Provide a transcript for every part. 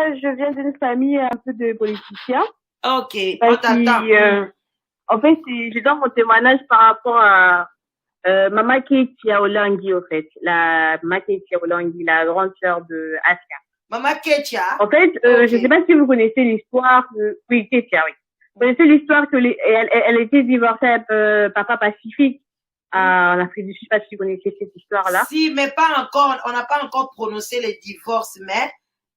moi, je viens d'une famille un peu de politiciens. Ok, on Parce t'attend. que, en fait, je donne mon témoignage par rapport à Mama Ketia Olangi, en fait. La Mama Ketia Olangi, la grande sœur de Aska. Maman Ketia. En fait, Ok. je ne sais pas si vous connaissez l'histoire. Oui, Ketia, oui. Vous connaissez l'histoire que elle était divorcée avec Papa Pacifique en Afrique du Sud. Je ne sais pas si vous connaissez cette histoire-là. Si, mais pas encore. On n'a pas encore prononcé les divorces, mais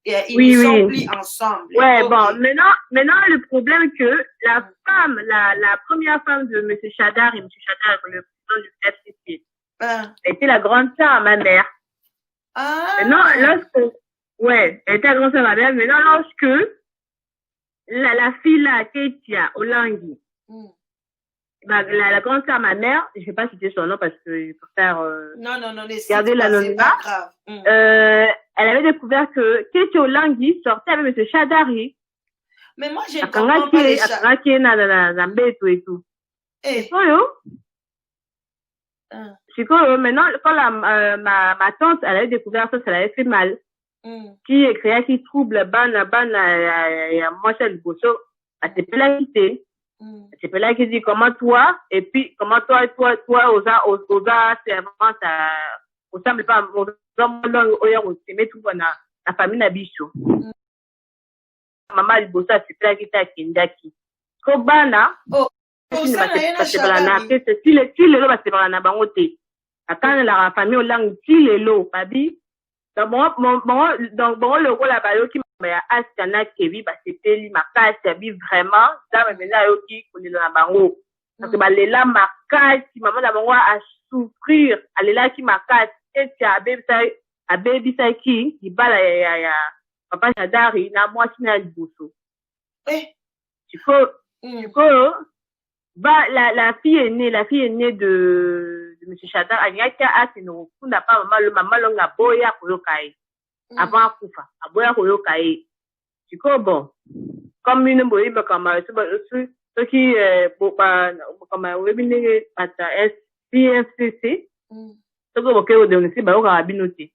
ils Oui, ne sont oui. plus ensemble. Ouais, Ok. bon, maintenant, le problème est que la femme, la première femme de M. Chadar et M. Chadar, le président du FCC, était la grande sœur à ma mère. Maintenant, ouais, elle était la grande sœur à ma mère. Maintenant, lorsque la fille là, Ketia Olangi, bah, la grande sœur à ma mère, je ne vais pas citer son nom parce que je préfère non, garder l'anonymat. Elle avait découvert que Ketia Olangi sortait avec M. Chadari. Mais moi, je ne comprends pas les et tout. Maintenant, quand ma tante, elle avait découvert ça, ça l'avait fait mal. Qui créait, qui trouble, moi, c'est le bosso, elle s'est pas la quitter. C'est pas là qui dit comment toi, et puis comment toi, Oza, c'est vraiment ça, au semble pas, au tout la famille Nabicho. Maman Libosa, c'est là qui t'a kindaki. Kobana, si le lot va se parler na bangote. Quand la famille au lang, si le lot, babi, donc bon, le rôle là-bas, qui m'a askana kevi, bah, c'était li, ma casse, vraiment, ça m'a mené à yoki, qu'on est dans la bango. Parce que, bah, les là, ma casse, maman la bango à souffrir, elle est là qui m'a casse, et tu as baby ça qui bat la, papa Chadari, na moi, qui n'a pas tu peux, bah, la fille est née de M. Chadar, elle a n'a pas maman, longa boya, koyokai. Avant Koufa, à boya koyokai. Tu peux, bon, comme une boye, comme, ceux qui, comme, webinaire, à SPFCC, ceux qui ont été dénoncés, bah, au rabinoté.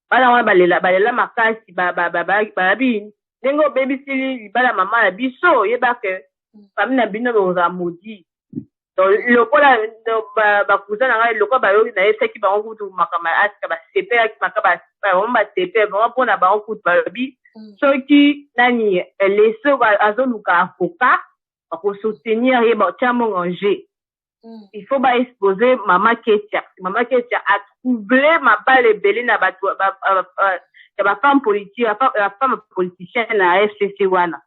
Bala wana balela makasi babi nengo baby sili bala mama la biso yeba ke famille na bino boza modi donc lokola ba cousin na ngai lokola ba yo na ese ki ba ngutu makama aska ba sepe ki makaba ba sepe ba pona ba ngutu babi soki nani leso azoluka avocat pour soutenir et ba tamo ranger. Il faut pas exposer Maman Ketia. Maman Ketia a troublé ma balle belée na ba femme politique, la femme politicienne à FCC wana.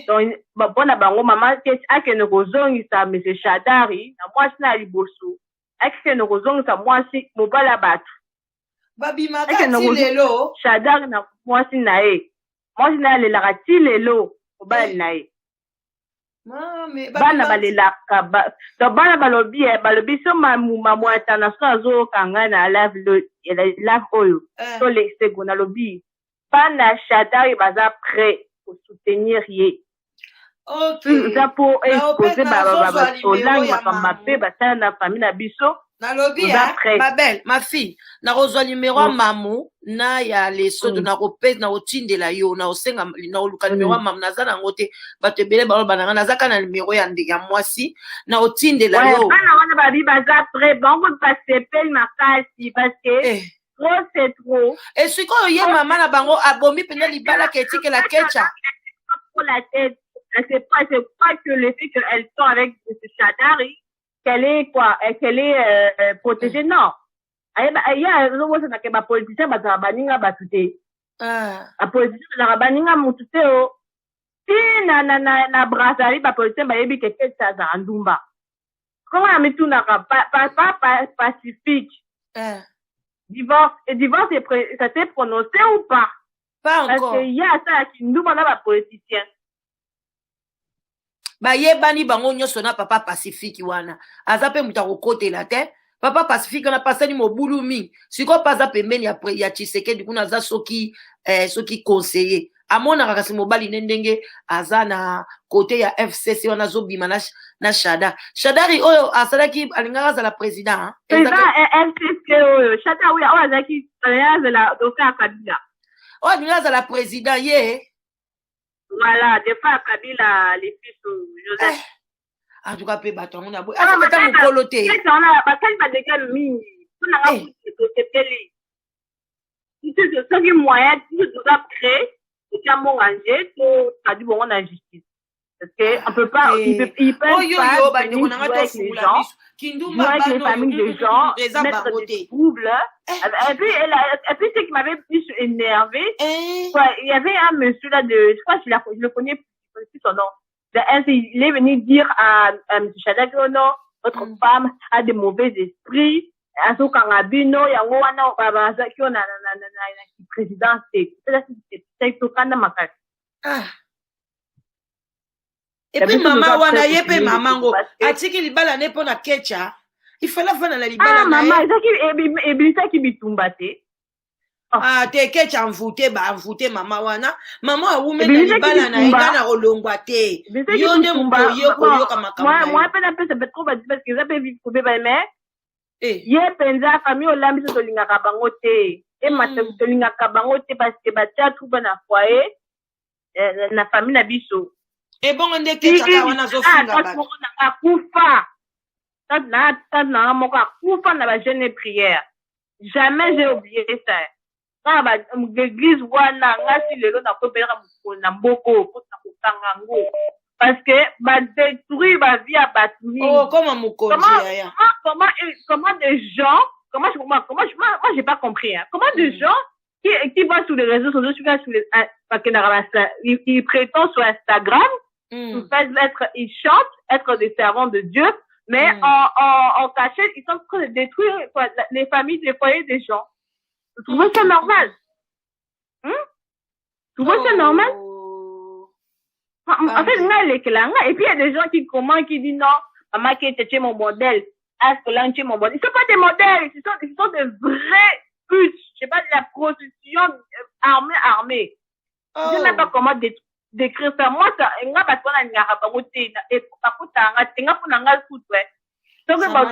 Donc bon bango Maman Ketia a que nous kozongi sa M. Chadari na moi na liboso. A que nous kozongi sa moi si mobala batu. Babi makati lelo Chadari na moi si na e. Moi si na le la ti lelo mobala na e. Bana balelaka donc bana balobi so mamu international azokanga na live oyo so le segona lobi bana Chadari baza prêt pour soutenir ye za po exposer basolangi makambo mabe basala na famille na biso nalobi ma belle ma fille na kozwa numéro ya mamu na ya lesodo na kopesa na otindela yo na osenga na oluka numéro ya mamu naza nango te bato ebele baloba nanga nazaka na numéro ya mwasi na otindela yo bana wana babi baza prêt bango basepeli makasi parce que trop c'est trop et sikoyo ye mama na bango abomi pena libala ke etikela kecha pour la tête c'est pas que le fait qu'elle sort avec M. Chadari qu'elle est protégée, non. Il y a un politicien qui a baninga batute. Un politicien qui a baninga mutute. Si na brasserie, un politicien qui a dit que c'est ça en Dumba. Comment on a mis tout pas pacifique? Divorce, ça s'est prononcé ou pas? Pas encore. Parce qu'il y a ça qui nous demande un politicien. Ba yebani bango nyonso na papa Pacifique wana aza pe muta kokotela te papa Pacifique na pasani mobulumi siko paza pembeni ya Tshisekedi kuna za soki conseiller amona kasi mobali ndenge aza na côté ya FCC wana zobima na Chadari oyo asalaki alingaka za la président FCC oyo Chadari oyo azaki la doka Kabila Oh, nous sommes la président, yeah. Voilà, des fois, Kabila, les fils Joseph. En tout cas, bateau, on a beau. Ah, c'est un coloté. C'est ça, on a pas de quel mini. On a pas de télé. Si c'est ce qui est moyen, si tu dois créer, c'est qu'à mon ranger, tu as dit bon, on a justice. Parce qu'on peut pas, ils peuvent pas venir jouer avec les gens, jouer avec les familles des gens, mettre des troubles. Et puis, ce qui m'avait plus énervé, il y avait un monsieur là je crois que je le connais plus son nom. Il est venu dire à M. Shadak, non, votre femme a des mauvais esprits. Aso kangabino yango wana babazaki na présidence c'est to kana makasi. Et puis maman wana yepe mamango atiki libala ne pona kecha il fallait vana la libala na maman ezaki ebisaki bitumba te. Te kecha mvute maman wana maman awume na libala na engana olongwa te yonde mboyo koyoka makambo moi pe na pe c'est trop parce que ça peut vite couper mais ye penza famille olambi so lingaka bango te e mata lingaka bango te parce que batia trouba na foyer na famille na biso e bongo ndeke chaka wana zo finga ba akufa na moko akufa na ba jeune prière jamais j'ai oublié ça quand ba l'église wana ngasi lelo na kopera na mboko ko na kokanga ngo parce que bah détruire ma vie à Batmi. Oh, comment des gens, moi j'ai pas compris, hein. Comment des gens qui vont sur les réseaux sociaux, ils prétendent sur Instagram, ils chantent, être des servants de Dieu, mais en cachette, ils sont en train de détruire les familles, les foyers des gens. Vous trouvez ça normal? Vous trouvez ça normal? En fait, et puis il y a des gens qui commentent, qui disent non, maman qui est mon modèle, est-ce que là tu es mon modèle? Ils sont pas des modèles, ils sont de vrais putes, je sais pas, de la prostitution armée. Je sais même pas comment décrire ça. Moi, ça, nga batona ngara bagote et pakota nga tenga pona nga kutwe. Donc ba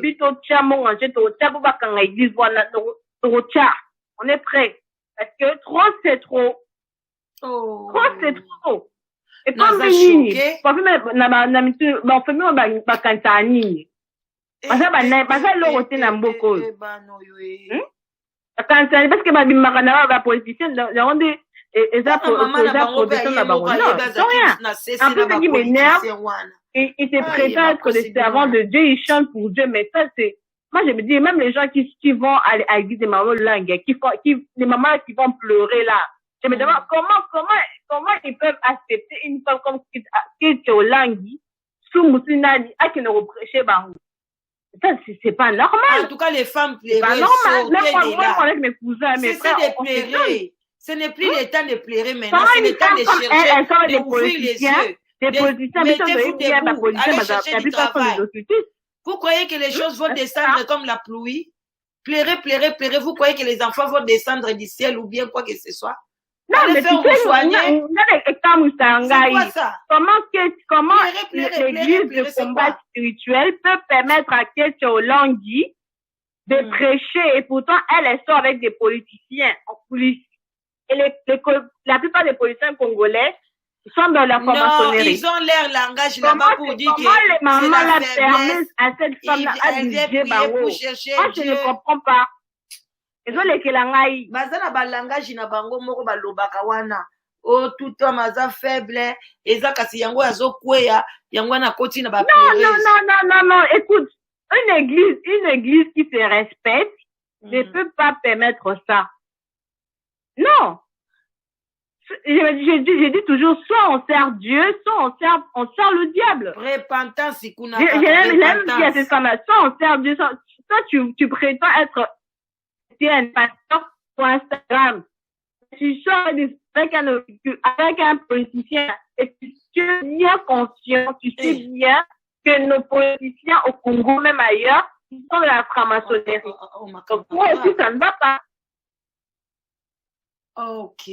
bito tia mon ange to tia bo bakanga église wana to tia. On est prêt parce que trop c'est trop. Trop c'est trop. Et comme nini, na mitu ba famille ba kanta nini. Basa lo rote na mboko. Kanta parce que ba bimaka na ba politicien dans des protection na bango. Non, rien. En plus, ce qui m'énerve, ils se prétendent être des servants de Dieu, ils chantent pour Dieu, mais ça c'est, moi je me dis, même les gens qui vont à l'église des mamans langues, les mamans qui vont pleurer là, je me demande comment ils peuvent accepter une femme comme qui est au langue, sous Moussinani, qui ne reprêchait pas. Ça, c'est pas normal. En tout cas, les femmes pleuraient. C'est pas normal. Même moi, avec mes cousins, mes frères, on pleurer. Ce n'est plus le temps de pleurer maintenant, c'est le temps de chercher, d'ouvrir les yeux. Mettez-vous debout, allez chercher du travail. Vous croyez que les choses vont descendre comme la pluie? Pleurez, pleurez, pleurez. Vous croyez que les enfants vont descendre du ciel ou bien quoi que ce soit? Non, mais tu sais, comment l'église de combat spirituel peut permettre à quelqu'un au Langui de prêcher et pourtant elle sort avec des politiciens en coulisses. Et la plupart des politiciens congolais sont dans la formation. Non, ils ont leur langage là-bas pour dire que comment les mamans la permettent à cette femme-là à diriger Bango? Moi, je ne comprends pas. Ils ont les kelangai. Bazana ba langage na bango moko ba lobaka wana. Oh, tout homme aza faible. Eza kasi yango azo kweya. Yango na koti na ba pleureuse. Non. Écoute, une église qui se respecte ne peut pas permettre ça. Non. J'ai dit toujours, soit on sert Dieu, soit on sert le diable. Repentance, ikuna. J'aime dire cette femme-là, soit on sert Dieu, soit tu prétends être un pasteur sur Instagram. Tu sors avec un politicien et tu es bien conscient, tu sais bien que nos politiciens au Congo, même ailleurs, ils sont de la franc-maçonnerie. Donc, moi aussi, ça ne va pas. Ok.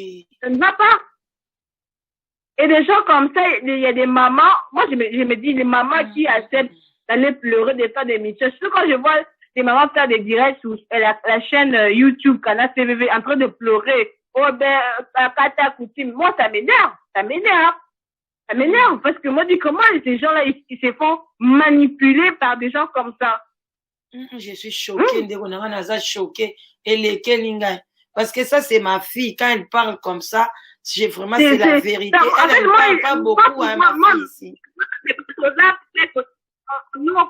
Ça ne va pas. Et des gens comme ça, il y a des mamans, moi je me dis, les mamans qui acceptent d'aller pleurer des tas d'émissions. Surtout quand je vois des mamans faire des directs sur la chaîne YouTube, Canal CVV, en train de pleurer oh ben, Kata Coutume, moi, ça m'énerve. Ça m'énerve. Ça m'énerve parce que moi, je dis comment ces gens-là, ils se font manipuler par des gens comme ça. Je suis choquée, choquée. Parce que ça, c'est ma fille. Quand elle parle comme ça, vraiment, c'est la vérité. Elle ne parle pas beaucoup à ma fille ici. Nous, on